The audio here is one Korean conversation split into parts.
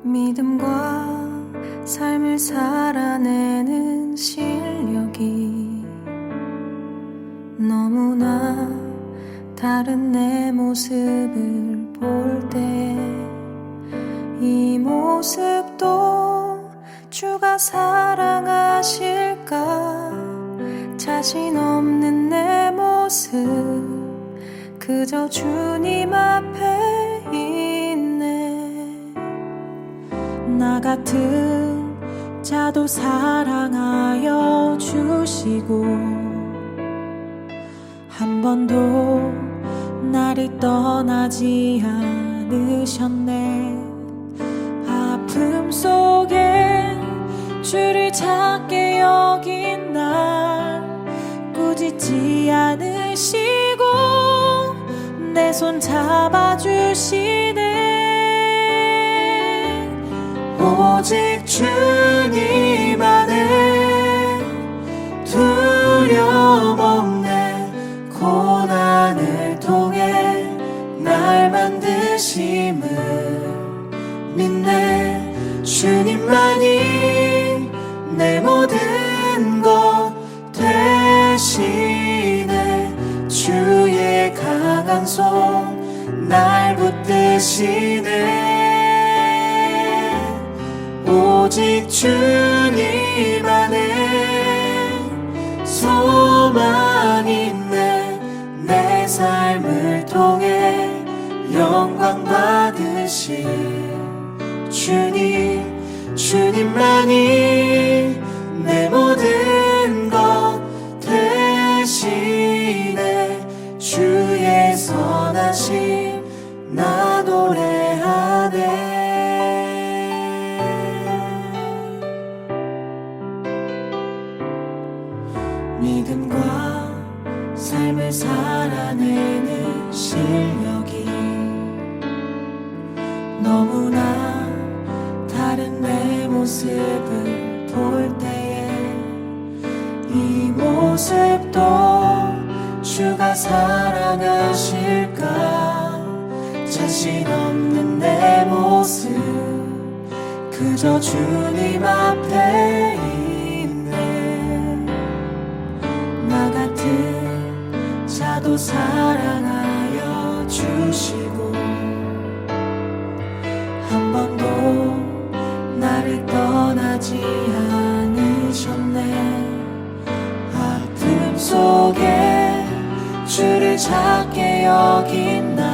믿음과 삶을 살아내는 실력이 너무나 다른 내 모습을 볼 때 이 모습도 주가 사랑하실까? 자신 없는 내 모습 그저 주님 앞에 있네. 나 같은 자도 사랑하여 주시고 한 번도 나를 떠나지 않으셨네. 아픔 속에 주를 찾게 여긴 날 꾸짖지 않으시고 내 손 잡아주시네. 오직 주님 안에 두려움 없네. 고난을 통해 날 만드심을 믿네. 주님만이 내 모든 것 되시네. 주의 강한 손 날 붙드시네. 오직 주님 안에 소망 있네. 내 삶을 통해 영광 받으실 주님만이 내 모든 것 되시네. 주의 선하심 나 노래하네. 믿음과 삶을 살아내는 실력이 너무나 다른 내 모습을 볼 때에 이 모습도 주가 사랑하실까? 자신 없는 내 모습 그저 주님 앞에 있네. 나 같은 자도 사랑하여 주시고 한 번도 나를 떠나지 않으셨네. 아픔 속에 주를 찾게 여긴 날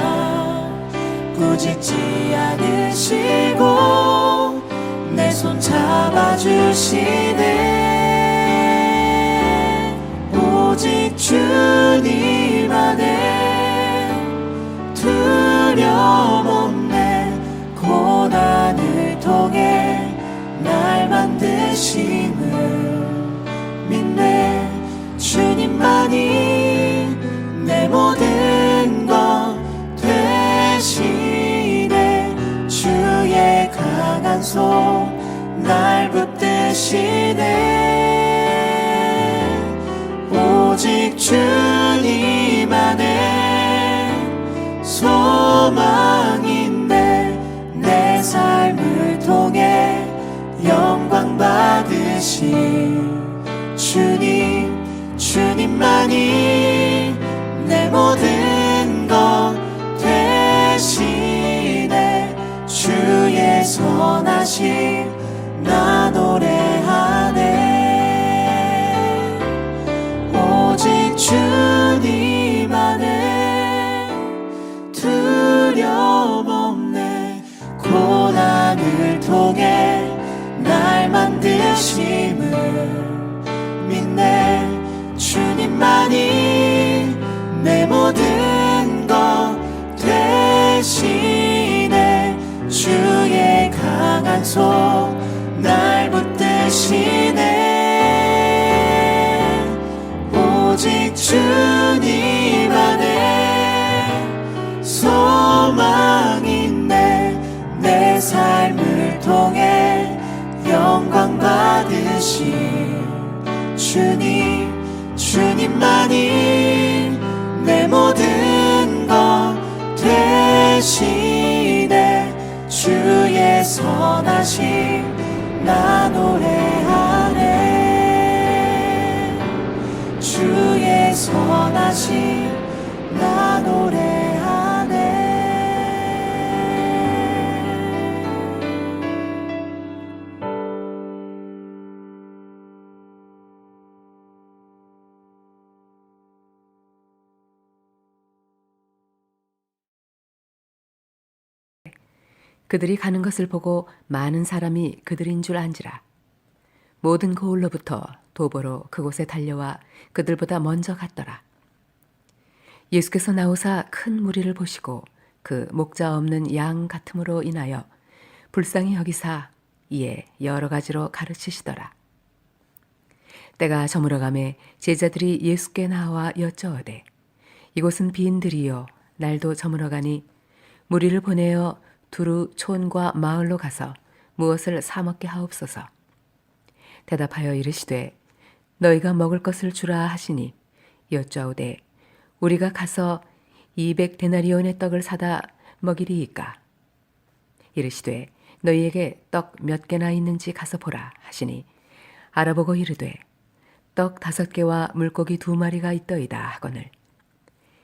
꾸짖지 않으시고 내 손 잡아주시네. 오직 주님 안에 두려움 없네. 고난을 통해 날 만드심을 믿네. 주님만이 내 모든 것 되시네. 주의 강한 손 날 붙드시네. 오직 주님 안에 소망 있네. 내 삶을 통해 영광 받으실 주님만이 내 모든 것 되시네. 주의 선하심 나 노래하네. 오직 주님 안에 두려움 없네. 고난을 통해 날 만드심을 믿네. 주님만이 내 모든 것 되시네. 주의 강한 손 날 붙드시네. 오직 주님 안에 소망 있네. 내 삶을 통해 영광 받으실 주님만이 내 모든 것 되시네. 주의 선하심 그들이 가는 것을 보고 많은 사람이 그들인 줄 안지라. 모든 고을로부터 도보로 그곳에 달려와 그들보다 먼저 갔더라. 예수께서 나오사 큰 무리를 보시고 그 목자 없는 양 같음으로 인하여 불쌍히 여기사 이에 여러 가지로 가르치시더라. 때가 저물어가매 제자들이 예수께 나와 여쭤오되 이곳은 빈들이요 날도 저물어가니 무리를 보내어 두루 촌과 마을로 가서 무엇을 사 먹게 하옵소서. 대답하여 이르시되 너희가 먹을 것을 주라 하시니 여짜오되 우리가 가서 200데나리온의 떡을 사다 먹이리이까. 이르시되 너희에게 떡 몇 개나 있는지 가서 보라 하시니 알아보고 이르되 떡 5개와 물고기 2마리가 있더이다 하거늘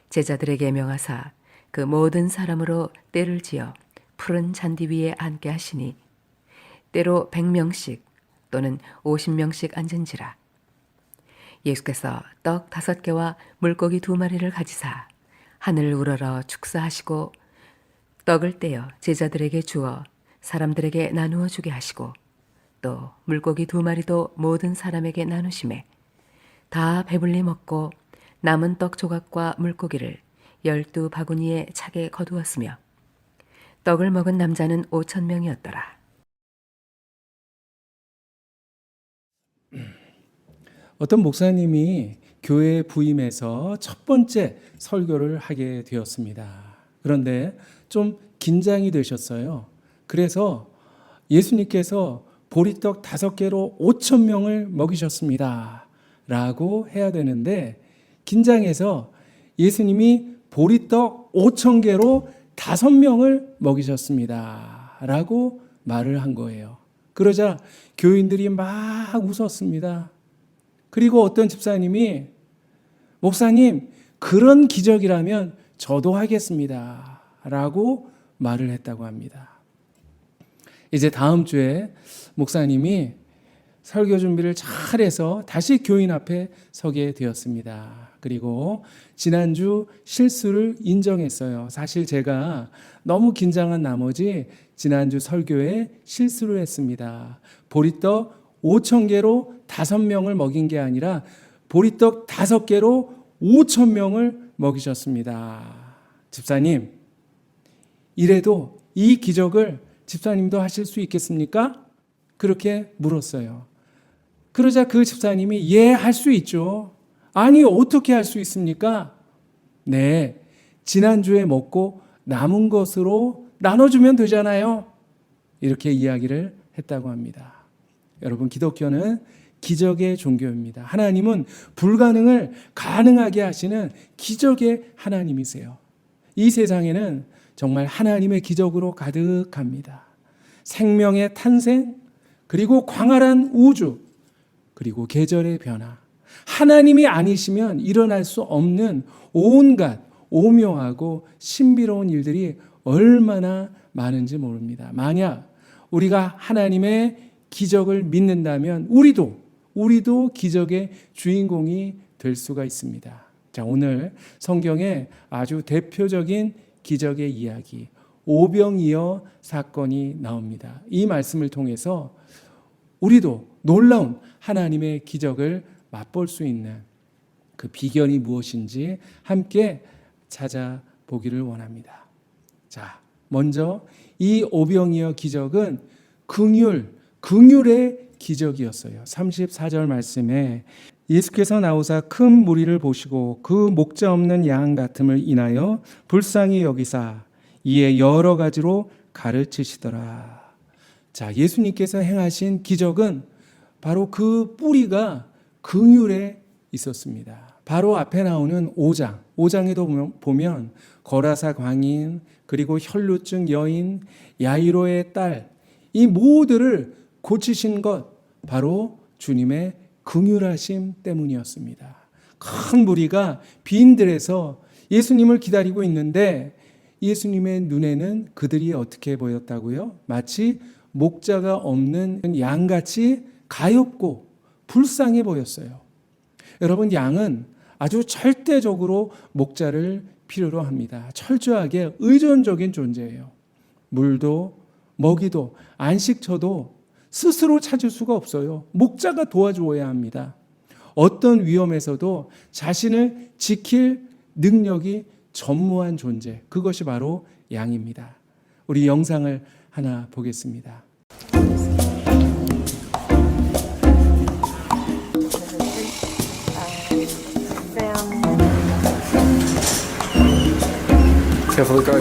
제자들에게 명하사 그 모든 사람으로 떼를 지어 푸른 잔디 위에 앉게 하시니 때로 100명씩 또는 50명씩 앉은지라. 예수께서 떡 5개와 물고기 2마리를 가지사 하늘을 우러러 축사하시고 떡을 떼어 제자들에게 주어 사람들에게 나누어 주게 하시고 또 물고기 2마리도 모든 사람에게 나누시매 다 배불리 먹고 남은 떡 조각과 물고기를 12바구니에 차게 거두었으며 떡을 먹은 남자는 5,000명이었더라. 어떤 목사님이 교회에 부임해서 첫 번째 설교를 하게 되었습니다. 그런데 좀 긴장이 되셨어요. 그래서 예수님께서 보리떡 5개로 5,000명을 먹이셨습니다. 라고 해야 되는데 긴장해서 예수님이 보리떡 5,000개로 5명을 먹이셨습니다. 라고 말을 한 거예요. 그러자 교인들이 막 웃었습니다. 그리고 어떤 집사님이 목사님 그런 기적이라면 저도 하겠습니다. 라고 말을 했다고 합니다. 이제 다음 주에 목사님이 설교 준비를 잘해서 다시 교인 앞에 서게 되었습니다. 그리고 지난주 실수를 인정했어요. 사실 제가 너무 긴장한 나머지 지난주 설교에 실수를 했습니다. 보리떡 5,000개로 5명을 먹인 게 아니라 보리떡 5개로 5,000명을 먹이셨습니다. 집사님, 이래도 이 기적을 집사님도 하실 수 있겠습니까? 그렇게 물었어요. 그러자 그 집사님이 예, 할 수 있죠. 아니, 어떻게 할 수 있습니까? 네, 지난주에 먹고 남은 것으로 나눠주면 되잖아요. 이렇게 이야기를 했다고 합니다. 여러분, 기독교는 기적의 종교입니다. 하나님은 불가능을 가능하게 하시는 기적의 하나님이세요. 이 세상에는 정말 하나님의 기적으로 가득합니다. 생명의 탄생, 그리고 광활한 우주, 그리고 계절의 변화. 하나님이 아니시면 일어날 수 없는 온갖 오묘하고 신비로운 일들이 얼마나 많은지 모릅니다. 만약 우리가 하나님의 기적을 믿는다면 우리도 기적의 주인공이 될 수가 있습니다. 자, 오늘 성경에 아주 대표적인 기적의 이야기, 오병이어 사건이 나옵니다. 이 말씀을 통해서 우리도 놀라운 하나님의 기적을 맛볼 수 있는 그 비결이 무엇인지 함께 찾아보기를 원합니다. 자, 먼저 이 오병이어 기적은 긍휼의 기적이었어요. 34절 말씀에 예수께서 나오사 큰 무리를 보시고 그 목자 없는 양 같음을 인하여 불쌍히 여기사 이에 여러 가지로 가르치시더라. 자, 예수님께서 행하신 기적은 바로 그 뿌리가 긍휼에 있었습니다. 바로 앞에 나오는 5장에도 보면 거라사 광인, 그리고 혈루증 여인, 야이로의 딸, 이 모두를 고치신 것 바로 주님의 긍휼하심 때문이었습니다. 큰 무리가 빈들에서 예수님을 기다리고 있는데 예수님의 눈에는 그들이 어떻게 보였다고요? 마치 목자가 없는 양같이 가엾고 불쌍해 보였어요. 여러분, 양은 아주 절대적으로 목자를 필요로 합니다. 철저하게 의존적인 존재예요. 물도 먹이도 안식처도 스스로 찾을 수가 없어요. 목자가 도와주어야 합니다. 어떤 위험에서도 자신을 지킬 능력이 전무한 존재, 그것이 바로 양입니다. 우리 영상을 하나 보겠습니다. Careful, go.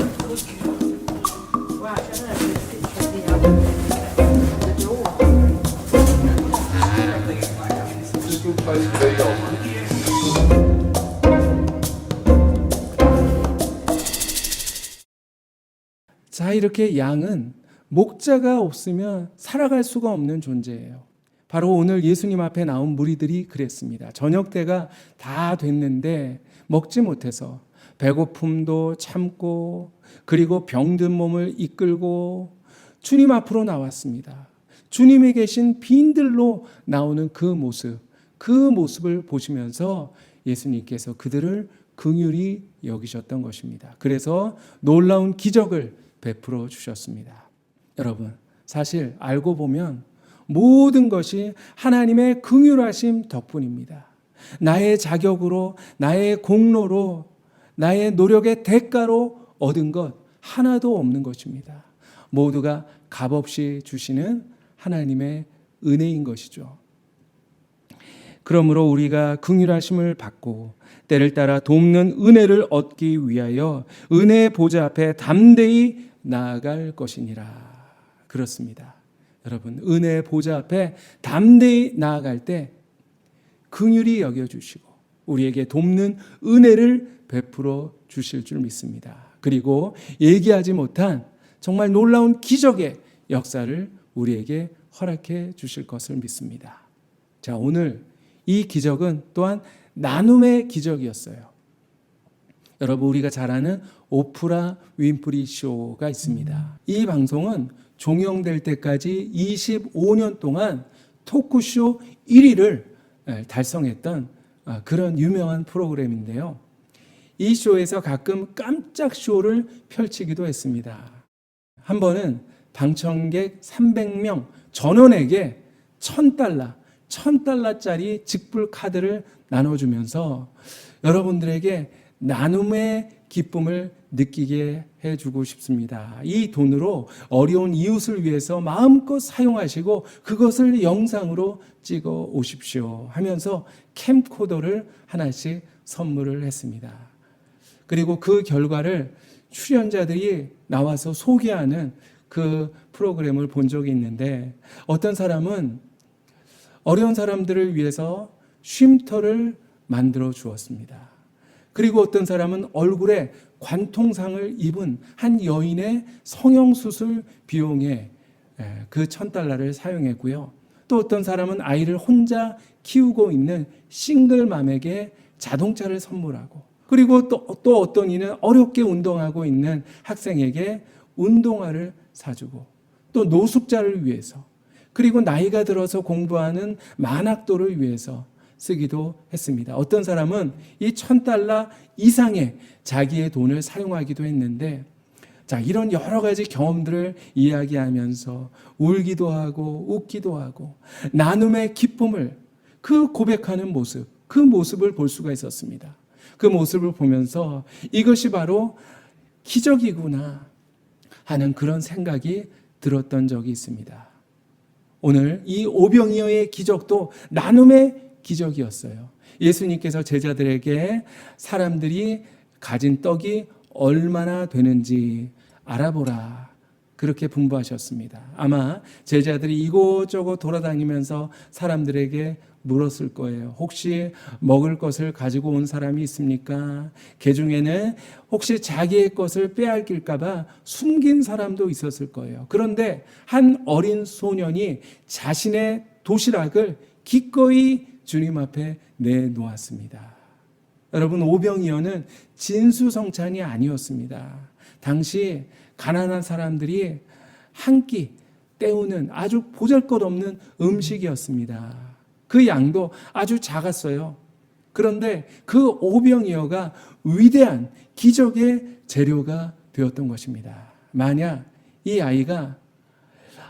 자, 이렇게 양은 목자가 없으면 살아갈 수가 없는 존재예요. 바로 오늘 예수님 앞에 나온 무리들이 그랬습니다. 저녁 때가 다 됐는데 먹지 못해서 배고픔도 참고 그리고 병든 몸을 이끌고 주님 앞으로 나왔습니다. 주님이 계신 빈들로 나오는 그 모습을 보시면서 예수님께서 그들을 긍휼히 여기셨던 것입니다. 그래서 놀라운 기적을 베풀어 주셨습니다. 여러분, 사실 알고 보면 모든 것이 하나님의 긍휼하심 덕분입니다. 나의 자격으로, 나의 공로로, 나의 노력의 대가로 얻은 것 하나도 없는 것입니다. 모두가 값없이 주시는 하나님의 은혜인 것이죠. 그러므로 우리가 긍휼하심을 받고 때를 따라 돕는 은혜를 얻기 위하여 은혜의 보좌 앞에 담대히 나아갈 것이니라. 그렇습니다. 여러분, 은혜의 보좌 앞에 담대히 나아갈 때 긍휼히 여겨주시고 우리에게 돕는 은혜를 베풀어 주실 줄 믿습니다. 그리고 얘기하지 못한 정말 놀라운 기적의 역사를 우리에게 허락해 주실 것을 믿습니다. 자, 오늘 이 기적은 또한 나눔의 기적이었어요. 여러분, 우리가 잘 아는 오프라 윈프리 쇼가 있습니다. 이 방송은 종영될 때까지 25년 동안 토크쇼 1위를 달성했던 그런 유명한 프로그램인데요. 이 쇼에서 가끔 깜짝 쇼를 펼치기도 했습니다. 한 번은 방청객 300명 전원에게 $1,000짜리 직불 카드를 나눠주면서 여러분들에게 나눔의 기쁨을 느끼게 해주고 싶습니다. 이 돈으로 어려운 이웃을 위해서 마음껏 사용하시고 그것을 영상으로 찍어 오십시오 하면서 캠코더를 하나씩 선물을 했습니다. 그리고 그 결과를 출연자들이 나와서 소개하는 그 프로그램을 본 적이 있는데 어떤 사람은 어려운 사람들을 위해서 쉼터를 만들어 주었습니다. 그리고 어떤 사람은 얼굴에 관통상을 입은 한 여인의 성형수술 비용에 그 $1,000를 사용했고요. 또 어떤 사람은 아이를 혼자 키우고 있는 싱글맘에게 자동차를 선물하고 그리고 또 어떤 이는 어렵게 운동하고 있는 학생에게 운동화를 사주고 또 노숙자를 위해서 그리고 나이가 들어서 공부하는 만학도를 위해서 쓰기도 했습니다. 어떤 사람은 이 $1,000 이상의 자기의 돈을 사용하기도 했는데 자, 이런 여러 가지 경험들을 이야기하면서 울기도 하고 웃기도 하고 나눔의 기쁨을 그 고백하는 모습, 그 모습을 볼 수가 있었습니다. 그 모습을 보면서 이것이 바로 기적이구나 하는 그런 생각이 들었던 적이 있습니다. 오늘 이 오병이어의 기적도 나눔의 기적이었어요. 예수님께서 제자들에게 사람들이 가진 떡이 얼마나 되는지 알아보라 그렇게 분부하셨습니다. 아마 제자들이 이곳저곳 돌아다니면서 사람들에게 물었을 거예요. 혹시 먹을 것을 가지고 온 사람이 있습니까? 그 중에는 혹시 자기의 것을 빼앗길까 봐 숨긴 사람도 있었을 거예요. 그런데 한 어린 소년이 자신의 도시락을 기꺼이 주님 앞에 내놓았습니다. 여러분, 오병이어는 진수성찬이 아니었습니다. 당시 가난한 사람들이 한 끼 때우는 아주 보잘것없는 음식이었습니다. 그 양도 아주 작았어요. 그런데 그 오병이어가 위대한 기적의 재료가 되었던 것입니다. 만약 이 아이가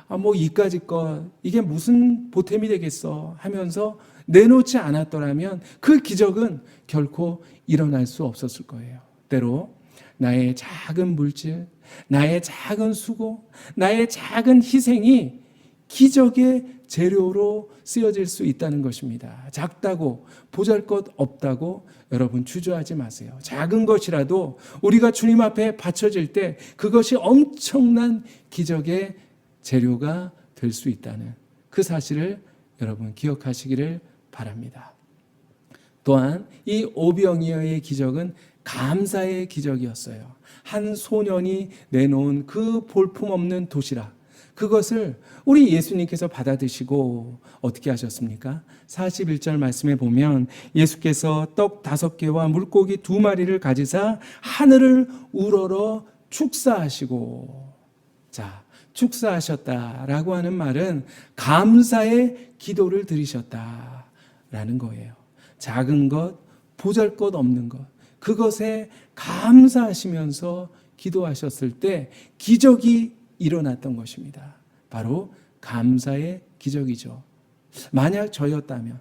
뭐 이까지 것 이게 무슨 보탬이 되겠어 하면서 내놓지 않았더라면 그 기적은 결코 일어날 수 없었을 거예요. 때로 나의 작은 물질, 나의 작은 수고, 나의 작은 희생이 기적의 재료로 쓰여질 수 있다는 것입니다. 작다고 보잘것 없다고 여러분 주저하지 마세요. 작은 것이라도 우리가 주님 앞에 바쳐질 때 그것이 엄청난 기적의 재료가 될 수 있다는 그 사실을 여러분 기억하시기를 바랍니다. 또한 이 오병이어의 기적은 감사의 기적이었어요. 한 소년이 내놓은 그 볼품없는 도시락, 그것을 우리 예수님께서 받아 드시고 어떻게 하셨습니까? 41절 말씀에 보면 예수께서 떡 5개와 물고기 2마리를 가지사 하늘을 우러러 축사하시고, 자, 축사하셨다라고 하는 말은 감사의 기도를 드리셨다라는 거예요. 작은 것, 보잘것 없는 것, 그것에 감사하시면서 기도하셨을 때 기적이 일어났던 것입니다. 바로 감사의 기적이죠. 만약 저였다면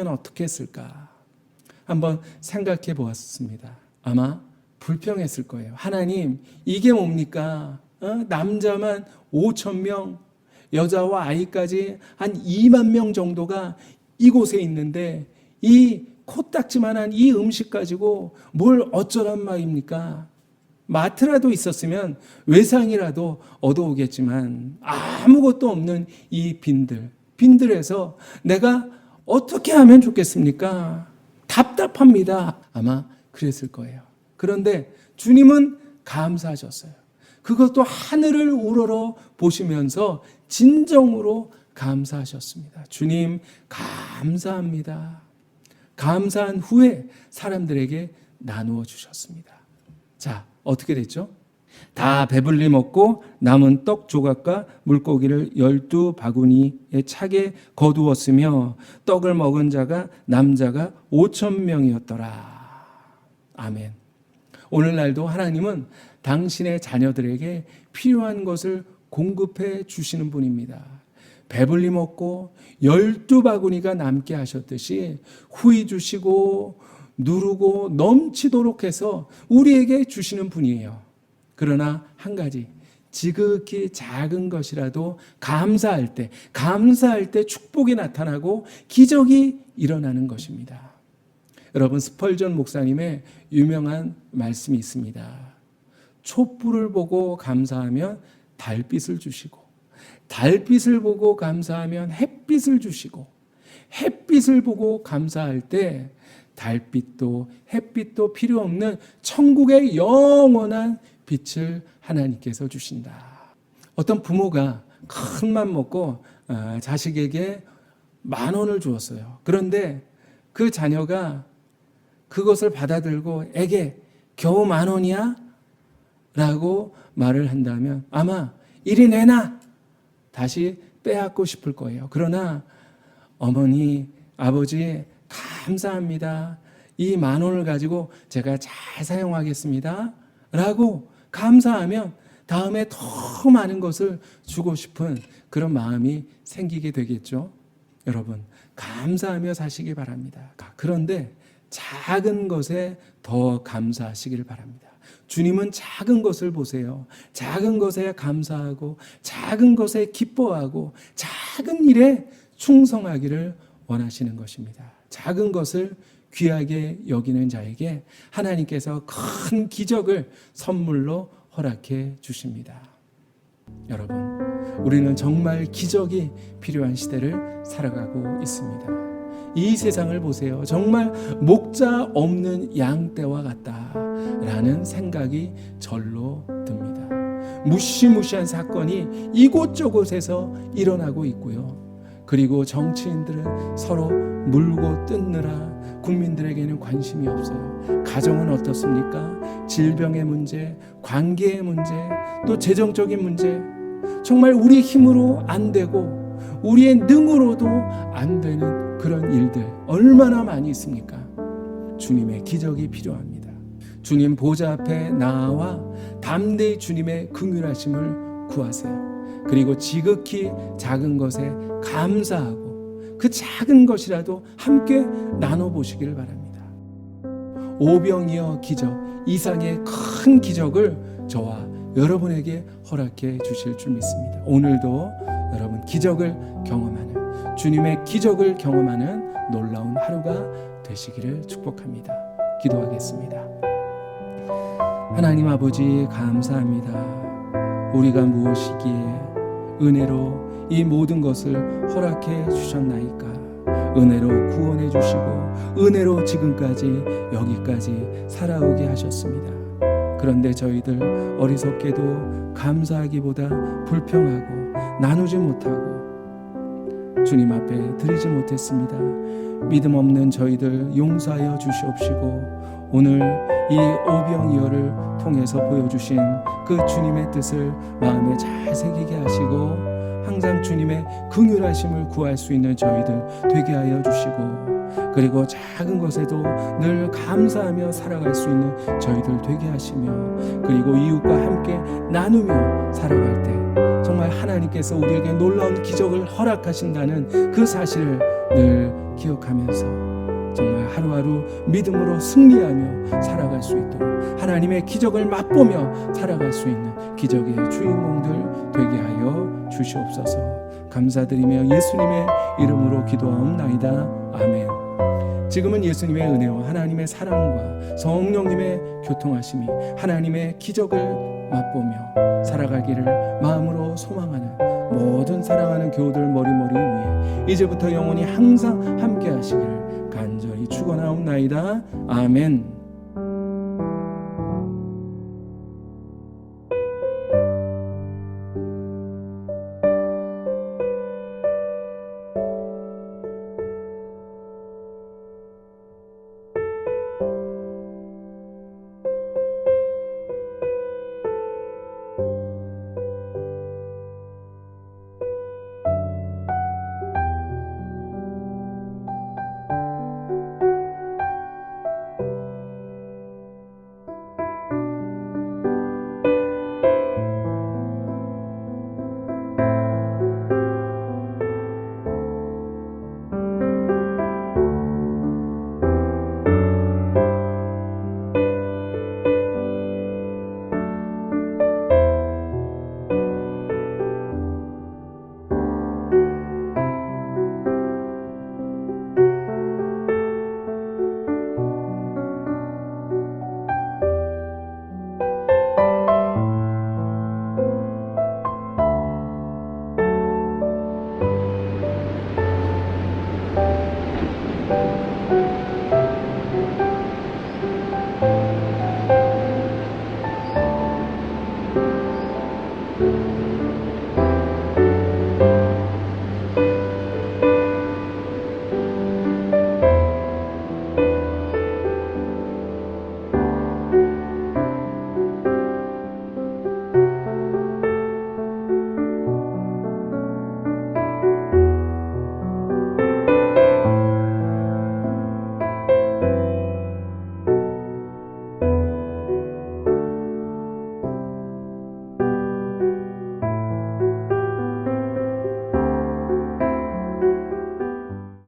어떻게 했을까? 한번 생각해 보았습니다. 아마 불평했을 거예요. 하나님, 이게 뭡니까? 남자만 5,000명, 여자와 아이까지 한 2만 명 정도가 이곳에 있는데 이 코딱지만한 이 음식 가지고 뭘 어쩌란 말입니까? 마트라도 있었으면 외상이라도 얻어오겠지만 아무것도 없는 이 빈들에서 내가 어떻게 하면 좋겠습니까? 답답합니다. 아마 그랬을 거예요. 그런데 주님은 감사하셨어요. 그것도 하늘을 우러러 보시면서 진정으로 감사하셨습니다. 주님 감사합니다. 감사한 후에 사람들에게 나누어 주셨습니다. 자, 어떻게 됐죠? 다 배불리 먹고 남은 떡 조각과 물고기를 12바구니에 차게 거두었으며 떡을 먹은 자가 남자가 5,000명이었더라. 아멘. 오늘날도 하나님은 당신의 자녀들에게 필요한 것을 공급해 주시는 분입니다. 배불리 먹고 12바구니가 남게 하셨듯이 후히 주시고 누르고 넘치도록 해서 우리에게 주시는 분이에요. 그러나 한 가지, 지극히 작은 것이라도 감사할 때 축복이 나타나고 기적이 일어나는 것입니다. 여러분, 스펄전 목사님의 유명한 말씀이 있습니다. 촛불을 보고 감사하면 달빛을 주시고, 달빛을 보고 감사하면 햇빛을 주시고, 햇빛을 보고 감사할 때 달빛도 햇빛도 필요 없는 천국의 영원한 빛을 하나님께서 주신다. 어떤 부모가 큰 맘 먹고 자식에게 10,000원을 주었어요. 그런데 그 자녀가 그것을 받아들고 에게 겨우 10,000원이야? 라고 말을 한다면 아마 이리 내놔! 다시 빼앗고 싶을 거예요. 그러나 어머니, 아버지 감사합니다. 이 10,000원을 가지고 제가 잘 사용하겠습니다. 라고 감사하면 다음에 더 많은 것을 주고 싶은 그런 마음이 생기게 되겠죠. 여러분, 감사하며 사시기 바랍니다. 그런데 작은 것에 더 감사하시길 바랍니다. 주님은 작은 것을 보세요. 작은 것에 감사하고 작은 것에 기뻐하고 작은 일에 충성하기를 원하시는 것입니다. 작은 것을 귀하게 여기는 자에게 하나님께서 큰 기적을 선물로 허락해 주십니다. 여러분, 우리는 정말 기적이 필요한 시대를 살아가고 있습니다. 이 세상을 보세요. 정말 목자 없는 양떼와 같다라는 생각이 절로 듭니다. 무시무시한 사건이 이곳저곳에서 일어나고 있고요. 그리고 정치인들은 서로 물고 뜯느라 국민들에게는 관심이 없어요. 가정은 어떻습니까? 질병의 문제, 관계의 문제, 또 재정적인 문제, 정말 우리 힘으로 안 되고 우리의 능으로도 안 되는 그런 일들 얼마나 많이 있습니까? 주님의 기적이 필요합니다. 주님 보좌 앞에 나아와 담대히 주님의 긍휼하심을 구하세요. 그리고 지극히 작은 것에 감사하고 그 작은 것이라도 함께 나눠보시기를 바랍니다. 오병이어 기적 이상의 큰 기적을 저와 여러분에게 허락해 주실 줄 믿습니다. 오늘도 여러분 기적을 경험하는, 주님의 기적을 경험하는 놀라운 하루가 되시기를 축복합니다. 기도하겠습니다. 하나님 아버지 감사합니다. 우리가 무엇이기에 은혜로 이 모든 것을 허락해 주셨나이까. 은혜로 구원해 주시고 은혜로 지금까지 여기까지 살아오게 하셨습니다. 그런데 저희들 어리석게도 감사하기보다 불평하고 나누지 못하고 주님 앞에 드리지 못했습니다. 믿음 없는 저희들 용서하여 주시옵시고 오늘 이 오병이어를 통해서 보여주신 그 주님의 뜻을 마음에 잘 새기게 하시고 항상 주님의 긍휼하심을 구할 수 있는 저희들 되게 하여 주시고 그리고 작은 것에도 늘 감사하며 살아갈 수 있는 저희들 되게 하시며 그리고 이웃과 함께 나누며 살아갈 때 정말 하나님께서 우리에게 놀라운 기적을 허락하신다는 그 사실을 늘 기억하면서 정말 하루하루 믿음으로 승리하며 살아갈 수 있도록 하나님의 기적을 맛보며 살아갈 수 있는 기적의 주인공들 되게 하여 주시옵소서. 감사드리며 예수님의 이름으로 기도하옵나이다. 아멘. 지금은 예수님의 은혜와 하나님의 사랑과 성령님의 교통하심이 하나님의 기적을 맛보며 살아가기를 마음으로 소망하는 모든 사랑하는 교우들 머리머리 위에 이제부터 영원히 항상 함께 하시기를 간절히 축원하옵나이다. 아멘.